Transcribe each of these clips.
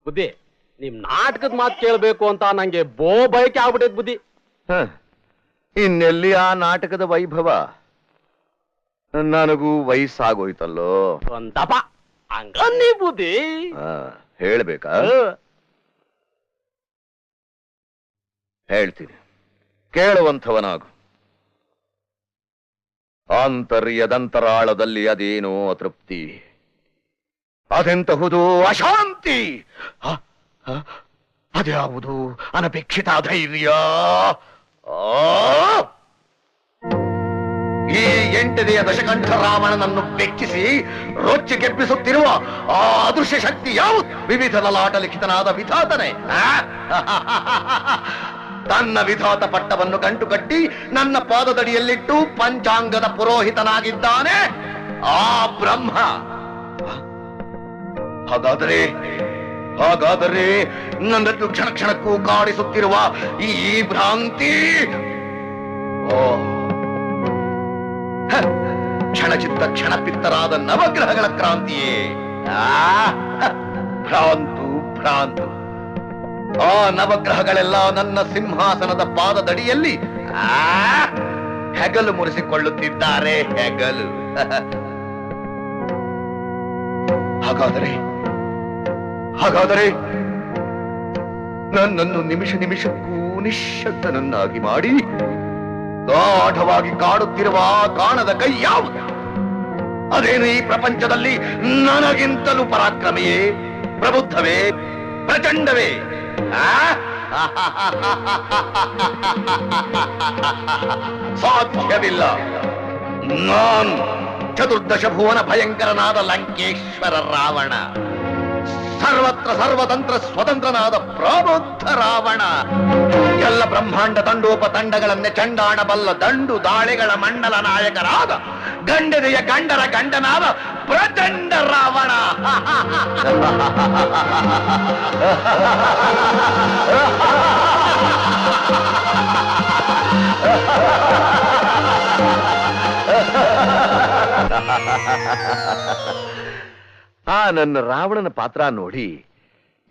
ಬುದ್ಧಿ ನಿಮ್ ನಾಟಕದ ಮಾತು ಕೇಳ್ಬೇಕು ಅಂತ ನಂಗೆ ಬಯಕೆ ಆಗ್ಬಿಟ್ಟೈತ್ ಬುದ್ಧಿ. ಇನ್ನೆಲ್ಲಿ ಆ ನಾಟಕದ ವೈಭವ? ನನಗೂ ವಯಸ್ಸಾಗೋಯ್ತಲ್ಲೋ. ಒಂದಪ್ಪ ಹಂಗನ್ನಿ ಬುದ್ಧಿ. ಹೇಳ್ಬೇಕಾ? ಹೇಳ್ತೀನಿ, ಕೇಳುವಂಥವನಾಗು. ಆಂತರ್ಯದಂತರಾಳದಲ್ಲಿ ಅದೇನೋ ಅತೃಪ್ತಿ, ಅದೆಂತಹುದು ಅಶಾಂತಿ, ಅದ್ಯಾವುದು ಅನಪೇಕ್ಷಿತ ಧೈರ್ಯ. ಈ 8ನೇ ದಶಕಂಠ ರಾವಣನನ್ನು ಬೆಚ್ಚಿಸಿ ರೊಚ್ಚಿಗೆಬ್ಬಿಸುತ್ತಿರುವ ಆ ಅದೃಶ್ಯ ಶಕ್ತಿ ಯಾವುದು? ವಿವಿಧ ಲಲಾಟ ಲಿಖಿತನಾದ ವಿಧಾತನೆ. ತನ್ನ ವಿಧಾತ ಪಟ್ಟವನ್ನು ಗಂಟು ಕಟ್ಟಿ ನನ್ನ ಪಾದದಡಿಯಲ್ಲಿಟ್ಟು ಪಂಚಾಂಗದ ಪುರೋಹಿತನಾಗಿದ್ದಾನೆ ಆ ಬ್ರಹ್ಮ. ಹಾಗಾದರೆ ನನ್ನನ್ನು ಕ್ಷಣ ಕ್ಷಣಕ್ಕೂ ಕಾಡಿಸುತ್ತಿರುವ ಈ ಭ್ರಾಂತಿ ಕ್ಷಣಚಿತ್ತ ಕ್ಷಣಪಿತ್ತರಾದ ನವಗ್ರಹಗಳ ಕ್ರಾಂತಿಯೇ. ಭ್ರಾಂತು. ಆ ನವಗ್ರಹಗಳೆಲ್ಲ ನನ್ನ ಸಿಂಹಾಸನದ ಪಾದದಡಿಯಲ್ಲಿ ಹೆಗಲು ಮುರಿಸಿಕೊಳ್ಳುತ್ತಿದ್ದಾರೆ, ಹೆಗಲು. ಹಾಗಾದರೆ ನನ್ನನ್ನು ನಿಮಿಷ ನಿಮಿಷಕ್ಕೂ ನಿಶ್ಶಬ್ದನನ್ನಾಗಿ ಮಾಡಿ ಗಾಢವಾಗಿ ಕಾಡುತ್ತಿರುವ ಕಾಣದ ಕೈ ಯಾವುದು? ಅದೇನು ಈ ಪ್ರಪಂಚದಲ್ಲಿ ನನಗಿಂತಲೂ ಪರಾಕ್ರಮಿಯೇ, ಪ್ರಬುದ್ಧವೇ, ಪ್ರಚಂಡವೇ? ಸಾಧ್ಯವಿಲ್ಲ. ನಾನು ಚತುರ್ದಶ ಭುವನ ಭಯಂಕರನಾದ ಲಂಕೇಶ್ವರ ರಾವಣ, ಸರ್ವತ್ರ ಸರ್ವತಂತ್ರ ಸ್ವತಂತ್ರನಾದ ಪ್ರಬುದ್ಧ ರಾವಣ, ಎಲ್ಲ ಬ್ರಹ್ಮಾಂಡ ತಂಡೋಪತಂಡಗಳನ್ನೇ ಚಂಡಾಡಬಲ್ಲ ದಂಡು ದಾಳಿಗಳ ಮಂಡಲ ನಾಯಕರಾದ ಗಂಡನೆಯ ಗಂಡರ ಗಂಡನಾದ ಪ್ರಚಂಡ ರಾವಣ. ಆ ನನ್ನ ರಾವಣನ ಪಾತ್ರ ನೋಡಿ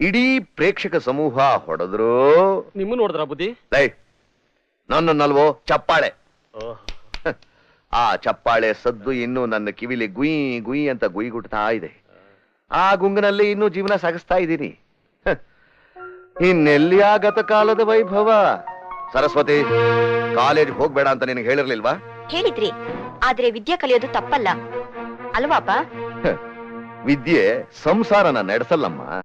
ಇಡೀ ಪ್ರೇಕ್ಷಕ ಸಮೂಹ ಹೊಡೆದ್ರು. ನಿಮ್ಮ ನೋಡಿದ್ರ ಬುದ್ಧಿ? ನನ್ನಲ್ವೋ ಚಪ್ಪಾಳೆ. ಆ ಚಪ್ಪಾಳೆ ಸದ್ದು ಇನ್ನು ನನ್ನ ಕಿವಿಲಿ ಗುಯ್ ಗುಯ್ ಅಂತ ಗುಯ್ಗುಟ್ತಾ ಇದೆ. ಆ ಗುಂಗಿನಲ್ಲಿ ಇನ್ನೂ ಜೀವನ ಸಾಗಿಸ್ತಾ ಇದ್ದೀನಿ. ಇನ್ನೆಲ್ಲಿ ಆ ಗತಕಾಲದ ವೈಭವ? ಸರಸ್ವತಿ, ಕಾಲೇಜ್ ಹೋಗ್ಬೇಡ ಅಂತ ನಿನಗೆ ಹೇಳಿರ್ಲಿಲ್ವಾ? ಹೇಳಿದ್ರಿ, ಆದ್ರೆ ವಿದ್ಯೆ ಕಲಿಯೋದು ತಪ್ಪಲ್ಲ ಅಲ್ವಾಪ? ವಿದ್ಯೆ ಸಂಸಾರನ ನಡೆಸಲ್ಲಮ್ಮ.